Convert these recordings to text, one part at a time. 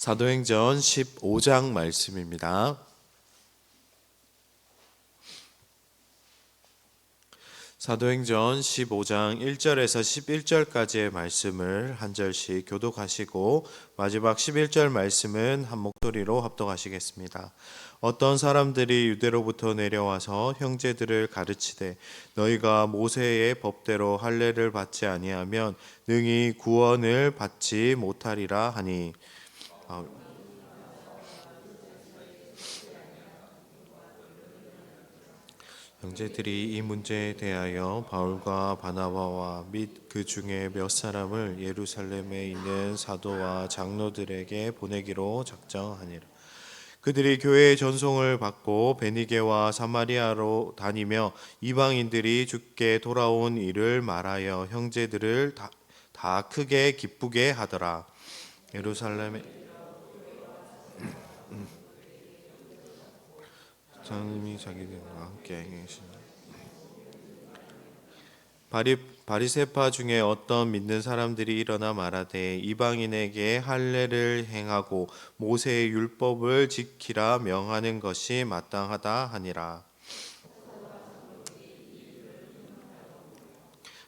사도행전 15장 말씀입니다. 사도행전 15장 1절에서 11절까지의 말씀을 한 절씩 교독하시고 마지막 11절 말씀은 한 목소리로 합독하시겠습니다. 어떤 사람들이 유대로부터 내려와서 형제들을 가르치되 너희가 모세의 법대로 할례를 받지 아니하면 능히 구원을 받지 못하리라 하니 형제들이 이 문제에 대하여 바울과 바나바와 및 그 중에 몇 사람을 예루살렘에 있는 사도와 장로들에게 보내기로 작정하니라. 그들이 교회의 전송을 받고 베니게와 사마리아로 다니며 이방인들이 주께 돌아온 일을 말하여 형제들을 다 크게 기쁘게 하더라. 예루살렘에 하나님이 자기들과 함께 계시니 바리새파 중에 어떤 믿는 사람들이 일어나 말하되 이방인에게 할례를 행하고 모세의 율법을 지키라 명하는 것이 마땅하다 하니라.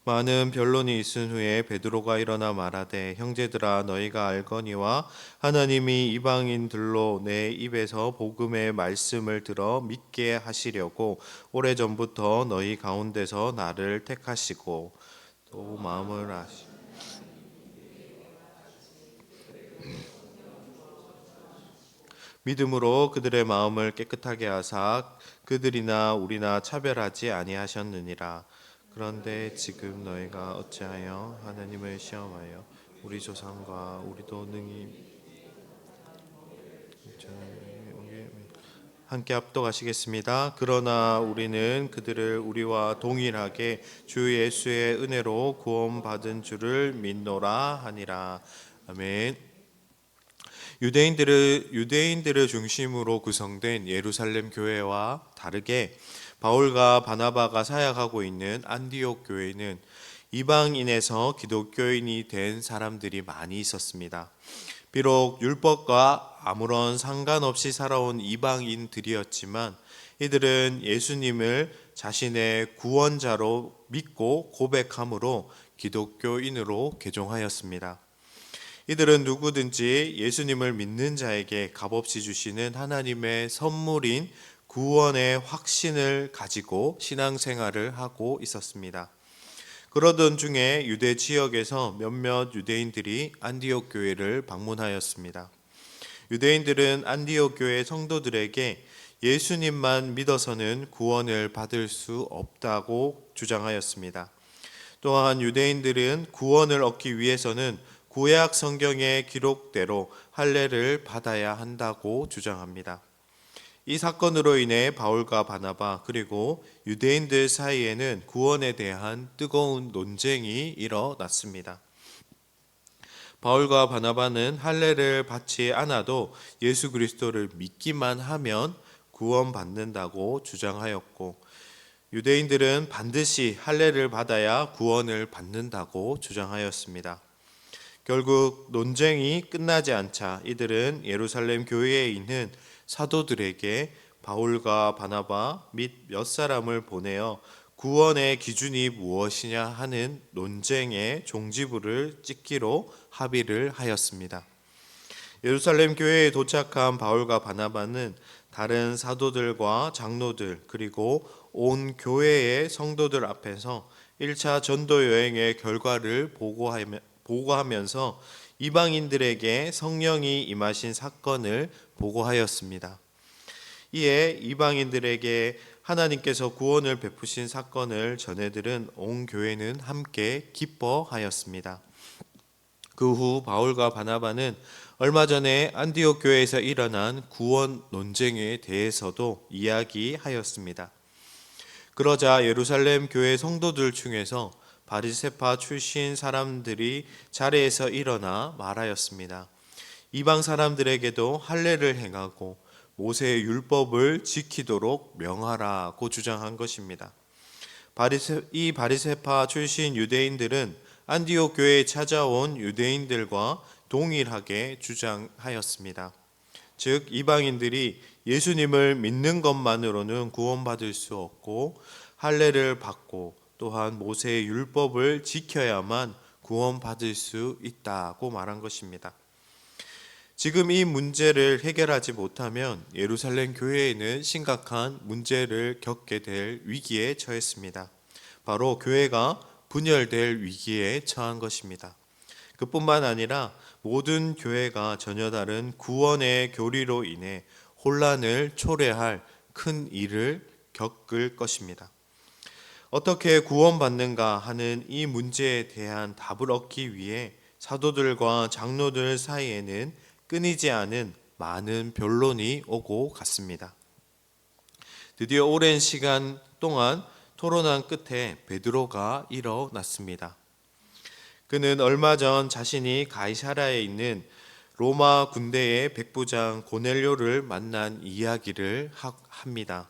많은 변론이 있은 후에 베드로가 일어나 말하되 형제들아 너희가 알거니와 하나님이 이방인들로 내 입에서 복음의 말씀을 들어 믿게 하시려고 오래전부터 너희 가운데서 나를 택하시고 또 마음을 아시 믿음으로 그들의 마음을 깨끗하게 하사 그들이나 우리나 차별하지 아니하셨느니라. 그런데 지금 너희가 어찌하여 하나님을 시험하여 우리 조상과 우리도 능히 함께 합독하시겠습니다. 그러나 우리는 그들을 우리와 동일하게 주 예수의 은혜로 구원받은 줄을 믿노라 하니라. 아멘. 유대인들을 중심으로 구성된 예루살렘 교회와 다르게 바울과 바나바가 사역하고 있는 안디옥 교회는 이방인에서 기독교인이 된 사람들이 많이 있었습니다. 비록 율법과 아무런 상관없이 살아온 이방인들이었지만 이들은 예수님을 자신의 구원자로 믿고 고백함으로 기독교인으로 개종하였습니다. 이들은 누구든지 예수님을 믿는 자에게 값없이 주시는 하나님의 선물인 구원의 확신을 가지고 신앙생활을 하고 있었습니다. 그러던 중에 유대 지역에서 몇몇 유대인들이 안디옥 교회를 방문하였습니다. 유대인들은 안디옥 교회 성도들에게 예수님만 믿어서는 구원을 받을 수 없다고 주장하였습니다. 또한 유대인들은 구원을 얻기 위해서는 구약 성경의 기록대로 할례를 받아야 한다고 주장합니다. 이 사건으로 인해 바울과 바나바 그리고 유대인들 사이에는 구원에 대한 뜨거운 논쟁이 일어났습니다. 바울과 바나바는 할례를 받지 않아도 예수 그리스도를 믿기만 하면 구원받는다고 주장하였고 유대인들은 반드시 할례를 받아야 구원을 받는다고 주장하였습니다. 결국 논쟁이 끝나지 않자 이들은 예루살렘 교회에 있는 사도들에게 바울과 바나바 및 몇 사람을 보내어 구원의 기준이 무엇이냐 하는 논쟁의 종지부를 찍기로 합의를 하였습니다. 예루살렘 교회에 도착한 바울과 바나바는 다른 사도들과 장로들 그리고 온 교회의 성도들 앞에서 1차 전도 여행의 결과를 보고하면서 이방인들에게 성령이 임하신 사건을 보고하였습니다. 이에 이방인들에게 하나님께서 구원을 베푸신 사건을 전해들은 온 교회는 함께 기뻐하였습니다. 그 후 바울과 바나바는 얼마 전에 안디옥 교회에서 일어난 구원 논쟁에 대해서도 이야기하였습니다. 그러자 예루살렘 교회 성도들 중에서 바리새파 출신 사람들이 자리에서 일어나 말하였습니다. 이방 사람들에게도 할례를 행하고 모세의 율법을 지키도록 명하라고 주장한 것입니다. 이 바리새파 출신 유대인들은 안디옥 교회에 찾아온 유대인들과 동일하게 주장하였습니다. 즉 이방인들이 예수님을 믿는 것만으로는 구원받을 수 없고 할례를 받고 또한 모세의 율법을 지켜야만 구원받을 수 있다고 말한 것입니다. 지금 이 문제를 해결하지 못하면 예루살렘 교회에는 심각한 문제를 겪게 될 위기에 처했습니다. 바로 교회가 분열될 위기에 처한 것입니다. 그뿐만 아니라 모든 교회가 전혀 다른 구원의 교리로 인해 혼란을 초래할 큰 일을 겪을 것입니다. 어떻게 구원받는가 하는 이 문제에 대한 답을 얻기 위해 사도들과 장로들 사이에는 끊이지 않은 많은 변론이 오고 갔습니다. 드디어 오랜 시간 동안 토론한 끝에 베드로가 일어났습니다. 그는 얼마 전 자신이 가이사랴에 있는 로마 군대의 백부장 고넬료를 만난 이야기를 합니다.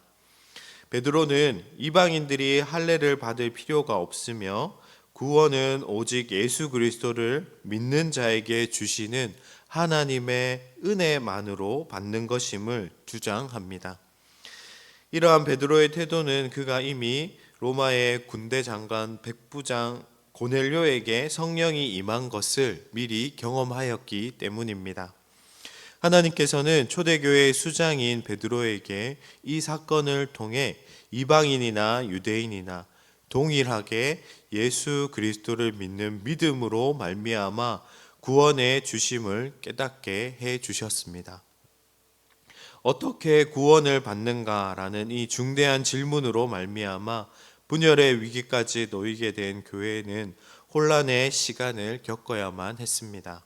베드로는 이방인들이 할례를 받을 필요가 없으며 구원은 오직 예수 그리스도를 믿는 자에게 주시는 하나님의 은혜만으로 받는 것임을 주장합니다. 이러한 베드로의 태도는 그가 이미 로마의 군대 장관 백부장 고넬료에게 성령이 임한 것을 미리 경험하였기 때문입니다. 하나님께서는 초대교회의 수장인 베드로에게 이 사건을 통해 이방인이나 유대인이나 동일하게 예수 그리스도를 믿는 믿음으로 말미암아 구원의 주심을 깨닫게 해 주셨습니다. 어떻게 구원을 받는가라는 이 중대한 질문으로 말미암아 분열의 위기까지 놓이게 된 교회는 혼란의 시간을 겪어야만 했습니다.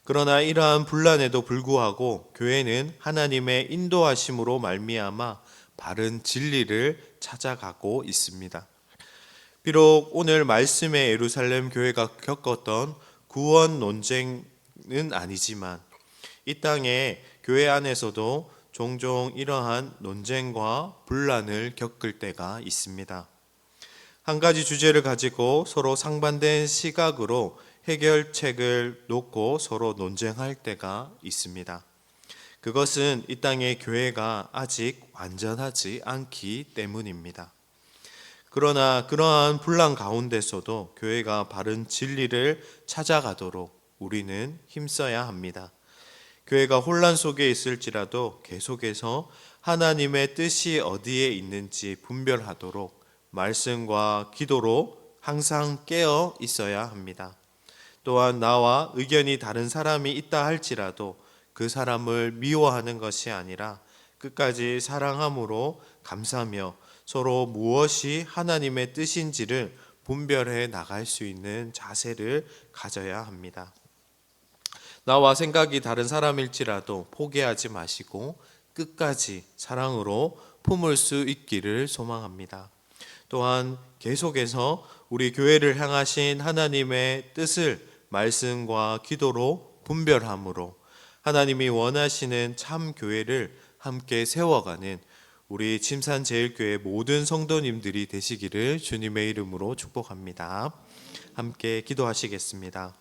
그러나 이러한 분란에도 불구하고 교회는 하나님의 인도하심으로 말미암아 바른 진리를 찾아가고 있습니다. 비록 오늘 말씀의 예루살렘 교회가 겪었던 구원 논쟁은 아니지만 이 땅에 교회 안에서도 종종 이러한 논쟁과 분란을 겪을 때가 있습니다. 한 가지 주제를 가지고 서로 상반된 시각으로 해결책을 놓고 서로 논쟁할 때가 있습니다. 그것은 이 땅의 교회가 아직 완전하지 않기 때문입니다. 그러나 그러한 분란 가운데서도 교회가 바른 진리를 찾아가도록 우리는 힘써야 합니다. 교회가 혼란 속에 있을지라도 계속해서 하나님의 뜻이 어디에 있는지 분별하도록 말씀과 기도로 항상 깨어 있어야 합니다. 또한 나와 의견이 다른 사람이 있다 할지라도 그 사람을 미워하는 것이 아니라 끝까지 사랑함으로 감사하며 서로 무엇이 하나님의 뜻인지를 분별해 나갈 수 있는 자세를 가져야 합니다. 나와 생각이 다른 사람일지라도 포기하지 마시고 끝까지 사랑으로 품을 수 있기를 소망합니다. 또한 계속해서 우리 교회를 향하신 하나님의 뜻을 말씀과 기도로 분별함으로 하나님이 원하시는 참 교회를 함께 세워가는 우리 침산제일교회 모든 성도님들이 되시기를 주님의 이름으로 축복합니다. 함께 기도하시겠습니다.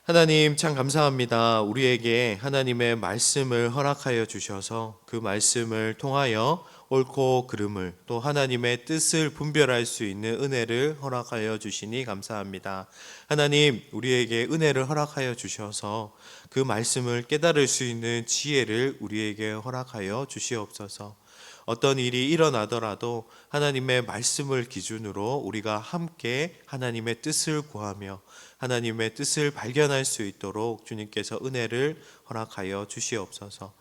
하나님 참 감사합니다. 우리에게 하나님의 말씀을 허락하여 주셔서 그 말씀을 통하여 옳고 그름을 또 하나님의 뜻을 분별할 수 있는 은혜를 허락하여 주시니 감사합니다. 하나님 우리에게 은혜를 허락하여 주셔서 그 말씀을 깨달을 수 있는 지혜를 우리에게 허락하여 주시옵소서. 어떤 일이 일어나더라도 하나님의 말씀을 기준으로 우리가 함께 하나님의 뜻을 구하며 하나님의 뜻을 발견할 수 있도록 주님께서 은혜를 허락하여 주시옵소서.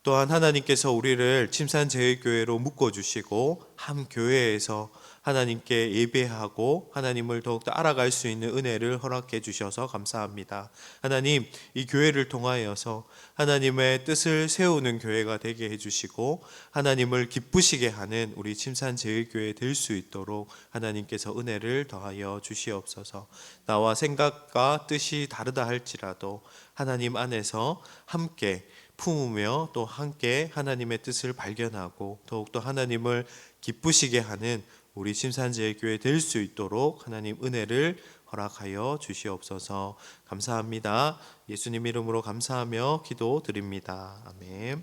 또한 하나님께서 우리를 침산제일교회로 묶어주시고 한 교회에서 하나님께 예배하고 하나님을 더욱더 알아갈 수 있는 은혜를 허락해 주셔서 감사합니다. 하나님, 이 교회를 통하여서 하나님의 뜻을 세우는 교회가 되게 해주시고 하나님을 기쁘시게 하는 우리 침산제일교회 될 수 있도록 하나님께서 은혜를 더하여 주시옵소서. 나와 생각과 뜻이 다르다 할지라도 하나님 안에서 함께 품으며 또 함께 하나님의 뜻을 발견하고 더욱더 하나님을 기쁘시게 하는 우리 침산제일교회 될 수 있도록 하나님 은혜를 허락하여 주시옵소서. 감사합니다. 예수님 이름으로 감사하며 기도드립니다. 아멘.